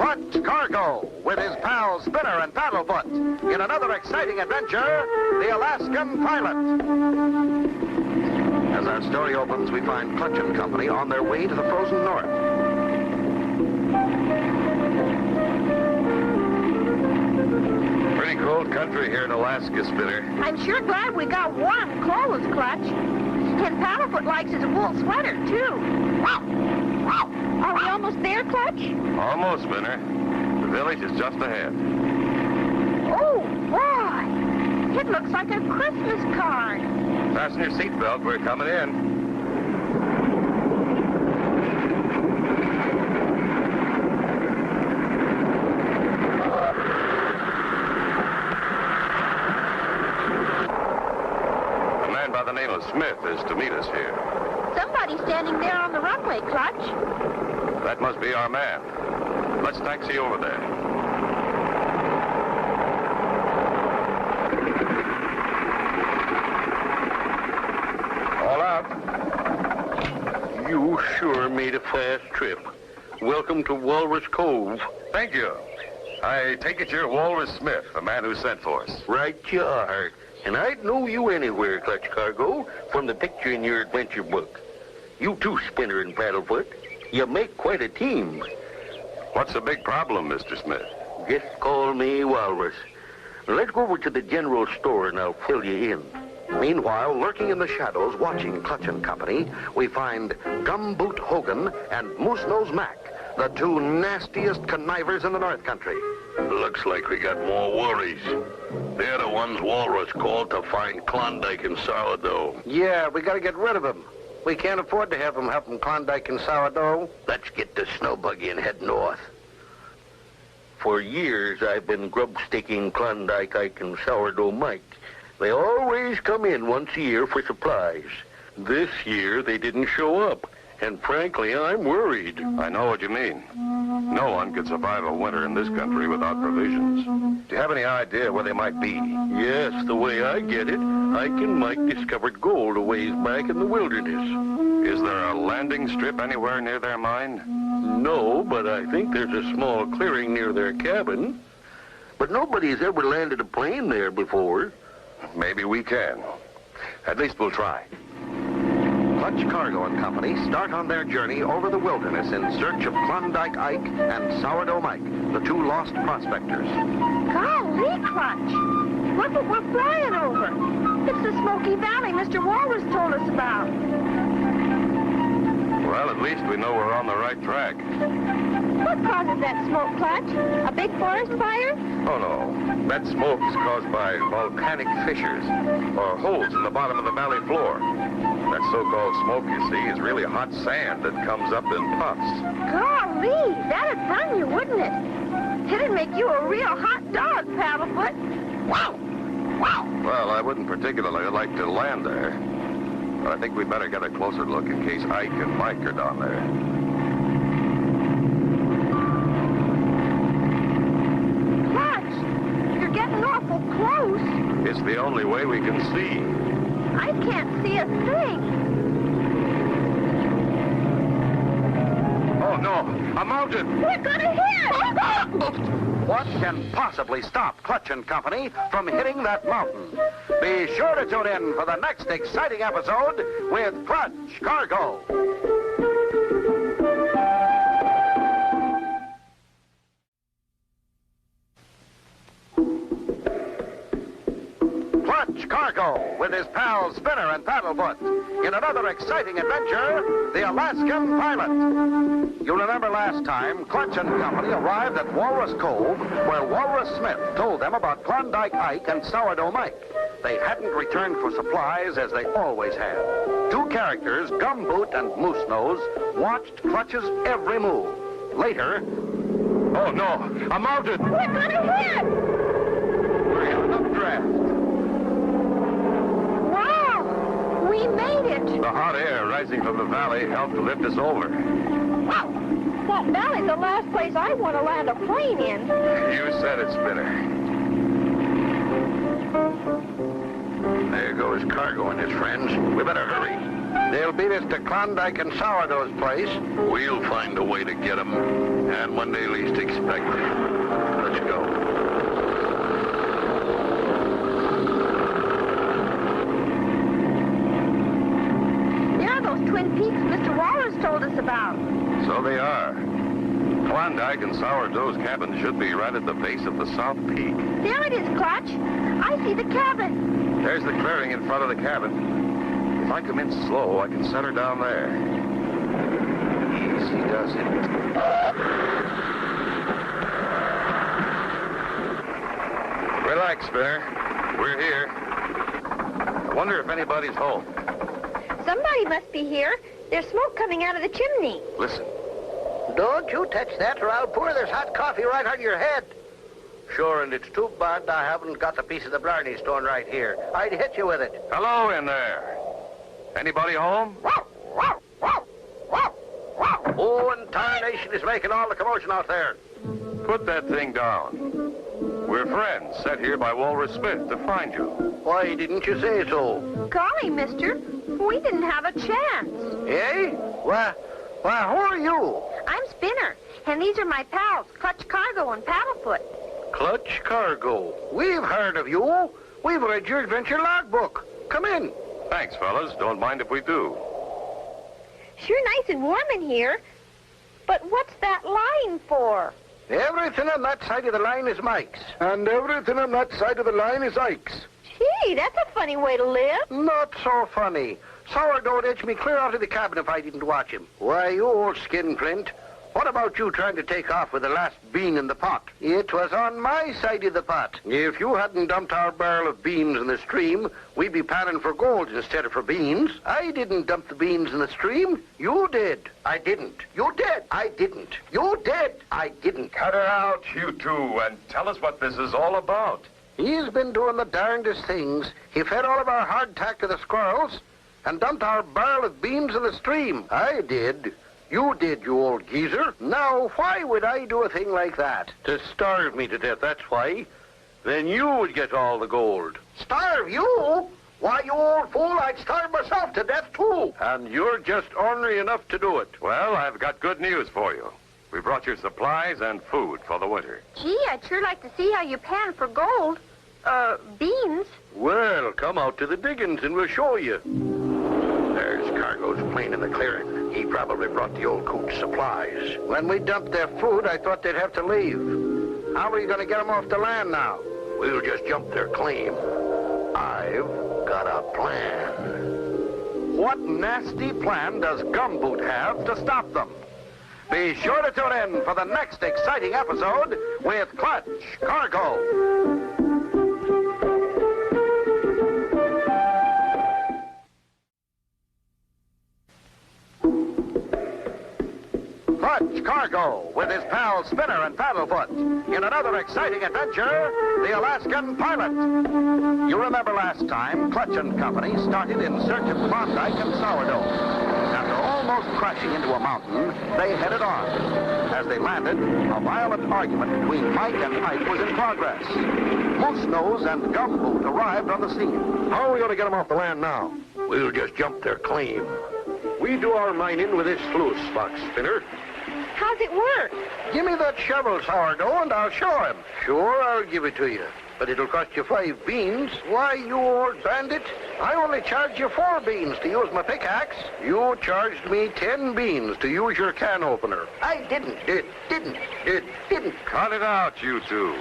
Clutch Cargo with his pals Spinner and Paddlefoot in another exciting adventure, the Alaskan Pilot. As our story opens, we find Clutch and Company on their way to the frozen north. Pretty cold country here in Alaska, Spinner. I'm sure glad we got warm clothes, Clutch. And Paddlefoot likes his wool sweater, too. Are we almost there, Clutch? Almost, Spinner. The village is just ahead. Oh, boy. It looks like a Christmas card. Fasten your seatbelt. We're coming in. The name of Smith is to meet us here. Somebody's standing there on the runway, Clutch. That must be our man. Let's taxi over there. All out. You sure made a fast trip. Welcome to Walrus Cove. Thank you. I take it you're Walrus Smith, the man who sent for us. Right you are. And I'd know you anywhere, Clutch Cargo, from the picture in your adventure book. You too, Spinner and Paddlefoot. You make quite a team. What's the big problem, Mr. Smith? Just call me Walrus. Let's go over to the general store and I'll fill you in. Meanwhile, lurking in the shadows, watching Clutch and Company, we find Gumboot Hogan and Moose Nose Mac, the two nastiest connivers in the North Country. Looks like we got more worries. They're the ones Walrus called to find Klondike and Sourdough. Yeah, we gotta get rid of them. We can't afford to have them helping Klondike and Sourdough. Let's get the snow buggy and head north. For years, I've been grub-sticking Klondike Ike and Sourdough Mike. They always come in once a year for supplies. This year, they didn't show up. And frankly, I'm worried. I know what you mean. No one could survive a winter in this country without provisions. Do you have any idea where they might be? Yes, the way I get it, Ike and Mike discovered gold a ways back in the wilderness. Is there a landing strip anywhere near their mine? No, but I think there's a small clearing near their cabin. But nobody's ever landed a plane there before. Maybe we can. At least we'll try. Clutch Cargo and Company start on their journey over the wilderness in search of Klondike Ike and Sourdough Mike, the two lost prospectors. Golly, Clutch. Look what we're flying over. It's the Smoky Valley Mr. Walrus told us about. Well, at least we know we're on the right track. What causes that smoke, Clutch? A big forest fire? Oh, no. That smoke is caused by volcanic fissures, or holes in the bottom of the valley floor. That so-called smoke, you see, is really hot sand that comes up in puffs. Golly, that'd burn you, wouldn't it? It'd make you a real hot dog, Paddlefoot. Wow! Wow! Well, I wouldn't particularly like to land there. But I think we'd better get a closer look in case Ike and Mike are down there. Clutch, you're getting awful close. It's the only way we can see. I can't see a thing. Oh, no. A mountain! We're gonna hit! What can possibly stop Clutch and Company from hitting that mountain? Be sure to tune in for the next exciting episode with Clutch Cargo. Clutch Cargo with his pals Spinner and Paddlefoot in another exciting adventure, the Alaskan Pilot. You remember last time, Clutch and Company arrived at Walrus Cove, where Walrus Smith told them about Klondike Ike and Sourdough Mike. They hadn't returned for supplies as they always had. Two characters, Gumboot and Moose Nose, watched Clutch's every move. Later... Oh, no. A mountain! We're gonna hit! We're in an updraft. Wow! We made it! The hot air rising from the valley helped to lift us over. Wow! That valley's the last place I want to land a plane in. You said it, Spinner. There goes Cargo and his friends. We better hurry. They'll beat us to Klondike and Sourdough's place. We'll find a way to get them. And when they least expect it. Let's go. There are those Twin Peaks Mr. Walrus told us about. So they are. Klondike and Sourdough's cabin should be right at the base of the South Peak. There it is, Clutch. I see the cabin. There's the clearing in front of the cabin. If I come in slow, I can set her down there. Easy does it. Relax, Spinner. We're here. I wonder if anybody's home. Somebody must be here. There's smoke coming out of the chimney. Listen. Don't you touch that or I'll pour this hot coffee right on your head. Sure, and it's too bad I haven't got the piece of the Blarney Stone right here. I'd hit you with it. Hello in there. Anybody home? Oh, and tarnation is making all the commotion out there. Put that thing down. We're friends, sent here by Walrus Smith to find you. Why didn't you say so? Golly, mister, we didn't have a chance. Eh? Why, who are you? I'm Spinner, and these are my pals, Clutch Cargo and Paddlefoot. Clutch Cargo. We've heard of you. We've read your adventure logbook. Come in. Thanks, fellas. Don't mind if we do. Sure nice and warm in here. But what's that line for? Everything on that side of the line is Mike's. And everything on that side of the line is Ike's. Gee, that's a funny way to live. Not so funny. Sourdough'd edge me clear out of the cabin if I didn't watch him. Why, you old skin print. What about you trying to take off with the last bean in the pot? It was on my side of the pot. If you hadn't dumped our barrel of beans in the stream, we'd be panning for gold instead of for beans. I didn't dump the beans in the stream. You did. I didn't. You did. I didn't. You did. I didn't. Cut her out, you two, and tell us what this is all about. He's been doing the darndest things. He fed all of our hardtack to the squirrels and dumped our barrel of beans in the stream. I did. You did, you old geezer. Now, why would I do a thing like that? To starve me to death, that's why. Then you would get all the gold. Starve you? Why, you old fool, I'd starve myself to death, too. And you're just ornery enough to do it. Well, I've got good news for you. We brought your supplies and food for the winter. Gee, I'd sure like to see how you pan for gold. Beans. Well, come out to the diggings and we'll show you. There's Cargo's plane in the clearing. He probably brought the old coot's supplies. When we dumped their food, I thought they'd have to leave. How are you going to get them off the land now? We'll just jump their claim. I've got a plan. What nasty plan does Gumboot have to stop them? Be sure to tune in for the next exciting episode with Clutch Cargo. Clutch Cargo with his pals Spinner and Paddlefoot in another exciting adventure, the Alaskan Pilot. You remember last time, Clutch and Company started in search of Klondike and Sourdough. After almost crashing into a mountain, they headed on. As they landed, a violent argument between Mike and Ike was in progress. Moose Nose and Gumboot arrived on the scene. How are we going to get them off the land now? We'll just jump their claim. We do our mining with this sluice box, Spinner. How's it work? Give me that shovel, Sourdough, and I'll show him. Sure, I'll give it to you. But it'll cost you 5 beans. Why, you old bandit? I only charged you 4 beans to use my pickaxe. You charged me 10 beans to use your can opener. I didn't. Cut it out, you two.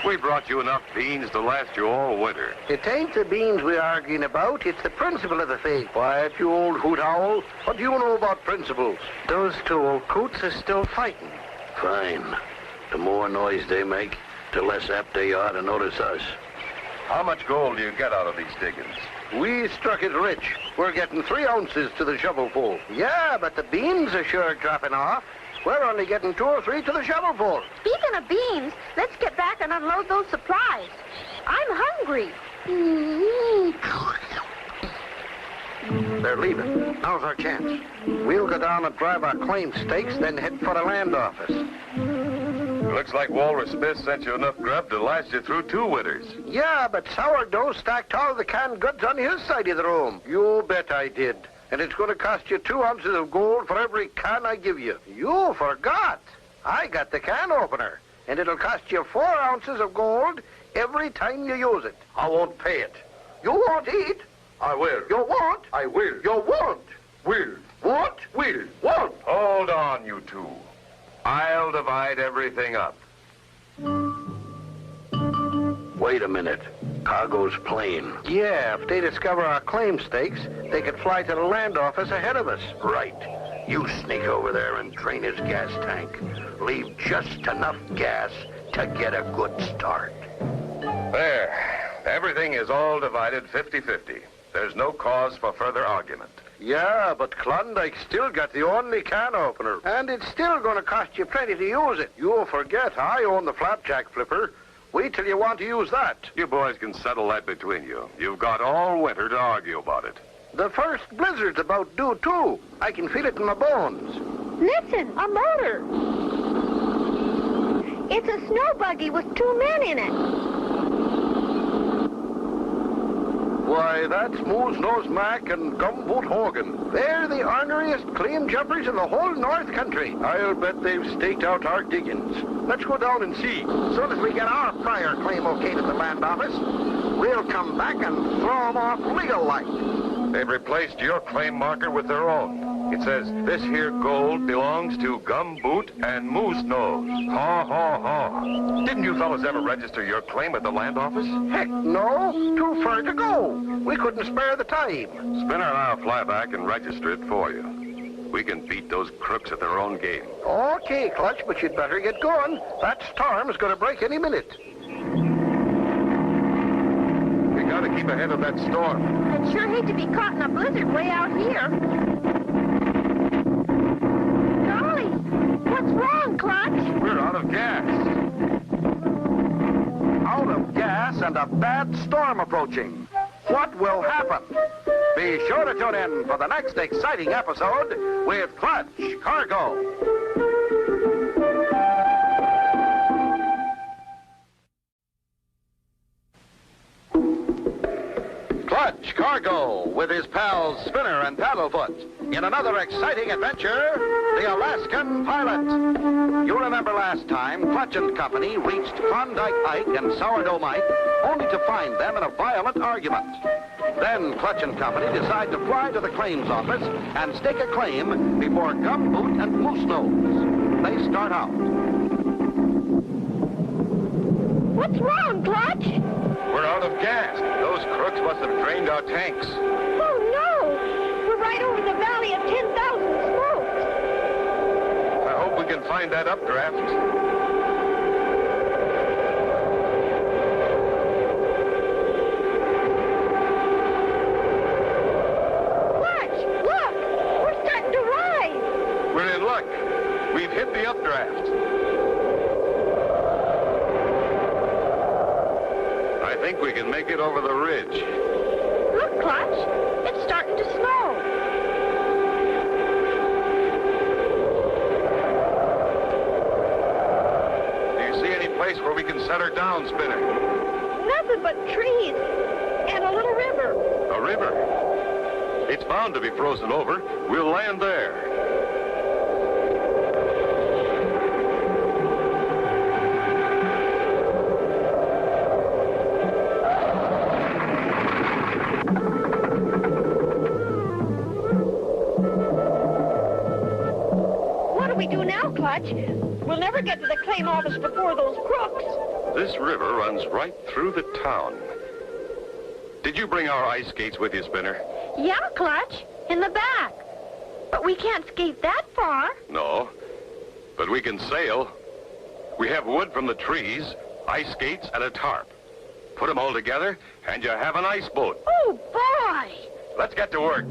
We brought you enough beans to last you all winter. It ain't the beans we're arguing about. It's the principle of the thing. Quiet, you old hoot owl. What do you know about principles? Those two old coots are still fighting. Fine. The more noise they make, the less apt they are to notice us. How much gold do you get out of these diggings? We struck it rich. We're getting 3 ounces to the shovelful. Yeah, but the beans are sure dropping off. We're only getting 2 or 3 to the shovelful. Speaking of beans, let's get back and unload those supplies. I'm hungry. They're leaving. Now's our chance. We'll go down and drive our claim stakes, then head for the land office. Looks like Walrus Smith sent you enough grub to last you through 2 winters. Yeah, but Sourdough stacked all the canned goods on his side of the room. You bet I did. And it's going to cost you 2 ounces of gold for every can I give you. You forgot. I got the can opener. And it'll cost you 4 ounces of gold every time you use it. I won't pay it. You won't eat. I will. You won't. I will. You won't. Will. What? Will. Won't. Hold on, you two. I'll divide everything up. Wait a minute. Cargo's plane. Yeah, if they discover our claim stakes, they could fly to the land office ahead of us. Right. You sneak over there and drain his gas tank. Leave just enough gas to get a good start. There. Everything is all divided 50-50. There's no cause for further argument. Yeah, but Klondike's still got the only can opener. And it's still going to cost you plenty to use it. You'll forget I own the flapjack flipper. Wait till you want to use that. You boys can settle that between you. You've got all winter to argue about it. The first blizzard's about due, too. I can feel it in my bones. Listen, a motor. It's a snow buggy with 2 men in it. Why, that's Moose-Nose Mac and Gumboot Hogan. They're the orneriest claim jumpers in the whole North Country. I'll bet they've staked out our diggings. Let's go down and see. As soon as we get our prior claim okayed at the land office, we'll come back and throw 'em off legal-like. They've replaced your claim marker with their own. It says, this here gold belongs to Gumboot and Moose Nose. Ha, ha, ha. Didn't you fellas ever register your claim at the land office? Heck no, too far to go. We couldn't spare the time. Spinner and I'll fly back and register it for you. We can beat those crooks at their own game. Okay, Clutch, but you'd better get going. That storm's going to break any minute. We gotta keep ahead of that storm. I'd sure hate to be caught in a blizzard way out here. Golly, what's wrong, Clutch? We're out of gas. Out of gas and a bad storm approaching. What will happen? Be sure to tune in for the next exciting episode with Clutch Cargo. Clutch Cargo with his pals Spinner and Paddlefoot in another exciting adventure, the Alaskan Pilot. You remember last time Clutch and Company reached Klondike Ike and Sourdough Mike only to find them in a violent argument. Then Clutch and Company decide to fly to the claims office and stake a claim before Gumboot and Moose Nose. They start out. What's wrong, Clutch? We're out of gas. Those crooks must have drained our tanks. Oh, no! We're right over the valley of 10,000 smokes. I hope we can find that updraft. Clutch, look! We're starting to rise. We're in luck. We've hit the updraft. I think we can make it over the ridge. Look, Clutch, it's starting to snow. Do you see any place where we can set her down, Spinner? Nothing but trees and a little river. A river? It's bound to be frozen over. We'll land there. Clutch. We'll never get to the claim office before those crooks. This river runs right through the town. Did you bring our ice skates with you, Spinner? Yeah, Clutch, in the back. But we can't skate that far. No, but we can sail. We have wood from the trees, ice skates, and a tarp. Put them all together, and you have an ice boat. Oh, boy! Let's get to work.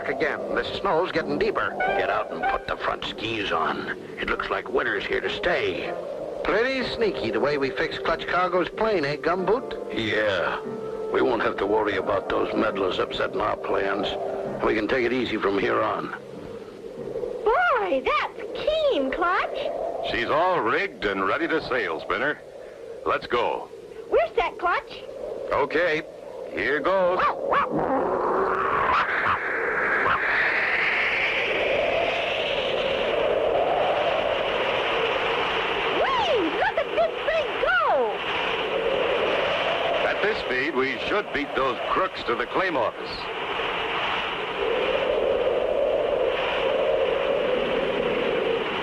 Again, the snow's getting deeper. Get out and put the front skis on. It looks like winter's here to stay. Pretty sneaky the way we fixed Clutch Cargo's plane, eh, Gumboot? Yeah. We won't have to worry about those meddlers upsetting our plans. We can take it easy from here on. Boy, that's keen, doing, Clutch? She's all rigged and ready to sail, Spinner. Let's go. We're set, Clutch. Okay, here goes. At this speed, we should beat those crooks to the claim office.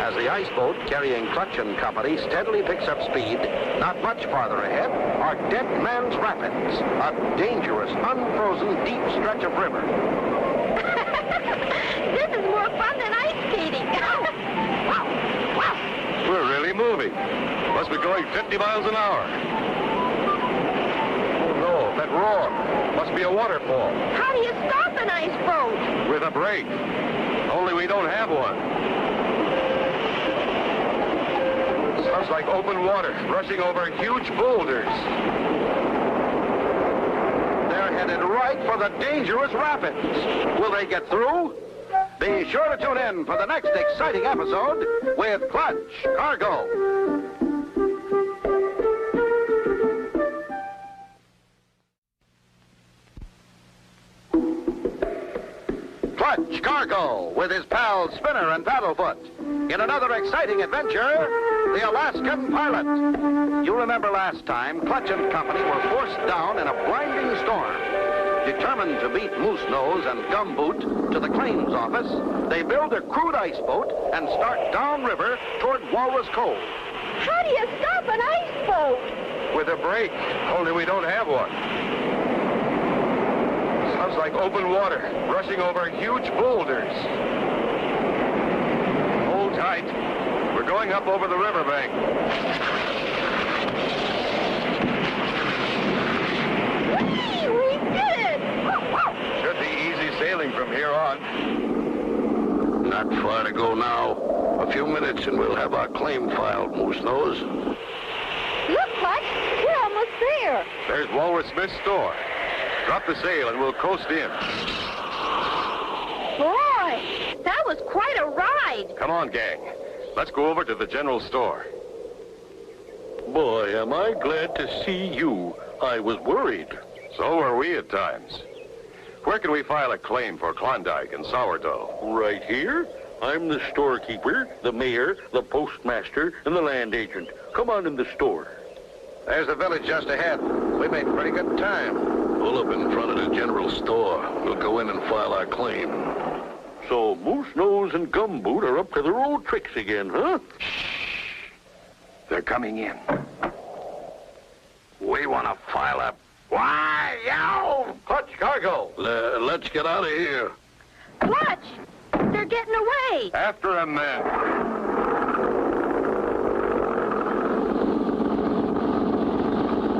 As the ice boat carrying Clutch and Company steadily picks up speed, not much farther ahead are Dead Man's Rapids, a dangerous, unfrozen, deep stretch of river. This is more fun than ice skating. We're really moving. Must be going 50 miles an hour. Oh, no, that roar. Must be a waterfall. How do you stop an ice boat? With a brake. Only we don't have one. Sounds like open water rushing over huge boulders. They're headed right for the dangerous rapids. Will they get through? Be sure to tune in for the next exciting episode with Clutch Cargo. Clutch Cargo with his pals Spinner and Paddlefoot in another exciting adventure, the Alaskan Pilot. You remember last time, Clutch and Company were forced down in a blinding storm. Determined to beat Moose Nose and Gumboot to the claims office, they build a crude ice boat and start downriver toward Walrus Cove. How do you stop an ice boat? With a brake. Only we don't have one. Sounds like open water rushing over huge boulders. Hold tight. We're going up over the riverbank. We did it! Should be easy sailing from here on. Not far to go now. A few minutes and we'll have our claim filed, Moose Nose. Look, Clutch, we're almost there. There's Walrus Smith's store. Drop the sail and we'll coast in. Boy, that was quite a ride. Come on, gang. Let's go over to the general store. Boy, am I glad to see you. I was worried. So were we at times. Where can we file a claim for Klondike and sourdough? Right here. I'm the storekeeper, the mayor, the postmaster, and the land agent. Come on in the store. There's the village just ahead. We made pretty good time. Pull up in front of the general store. We'll go in and file our claim. So Moose Nose and Gumboot are up to their old tricks again, huh? They're coming in. We want to file a... Why, yow! Clutch Cargo. Let's get out of here. Clutch, they're getting away. After them, then.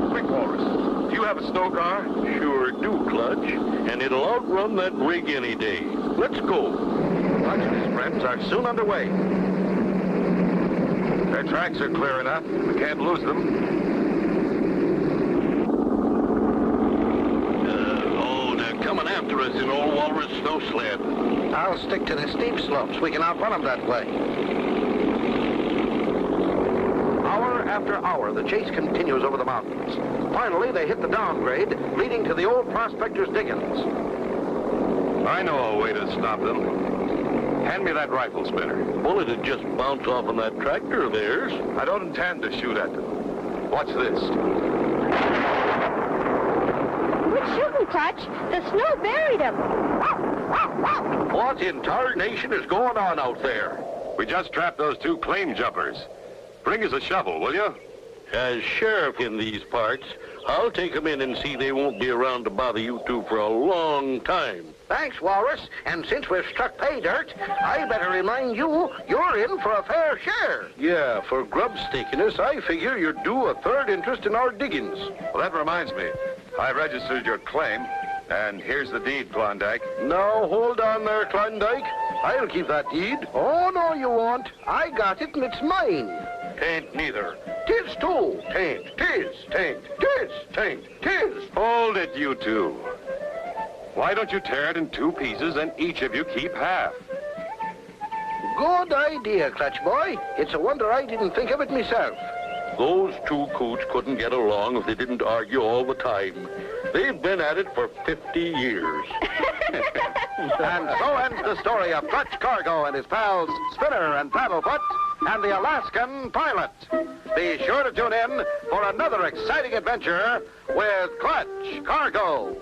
Quick, Walrus. Do you have a snow car? Sure do, Clutch. And it'll outrun that rig any day. Let's go. Clutch and his friends are soon underway. Their tracks are clear enough. We can't lose them. They're coming after us in old Walrus snow sled. I'll stick to the steep slopes. We can outrun them that way. Hour after hour, the chase continues over the mountains. Finally, they hit the downgrade, leading to the old prospector's diggings. I know a way to stop them. Hand me that rifle, Spinner. Well, it'd just bounce off on that tractor of theirs. I don't intend to shoot at them. Watch this. Quit shooting, Clutch. The snow buried him. What in tarnation is going on out there? We just trapped those two claim jumpers. Bring us a shovel, will you? As sheriff in these parts, I'll take them in and see they won't be around to bother you two for a long time. Thanks, Walrus. And since we've struck pay dirt, I better remind you, you're in for a fair share. Yeah, for grub stickiness, I figure you're due a third interest in our diggings. Well, that reminds me. I registered your claim, and here's the deed, Klondike. Now, hold on there, Klondike. I'll keep that deed. Oh, no, you won't. I got it, and it's mine. Tain't neither. Tis too. Tain't. Tis. Tain't. Tis. Tain't. Tis. Hold it, you two. Why don't you tear it in two pieces and each of you keep half? Good idea, Clutch Boy. It's a wonder I didn't think of it myself. Those two coots couldn't get along if they didn't argue all the time. They've been at it for 50 years. And so ends the story of Clutch Cargo and his pals Spinner and Paddlefoot and the Alaskan Pilot. Be sure to tune in for another exciting adventure with Clutch Cargo.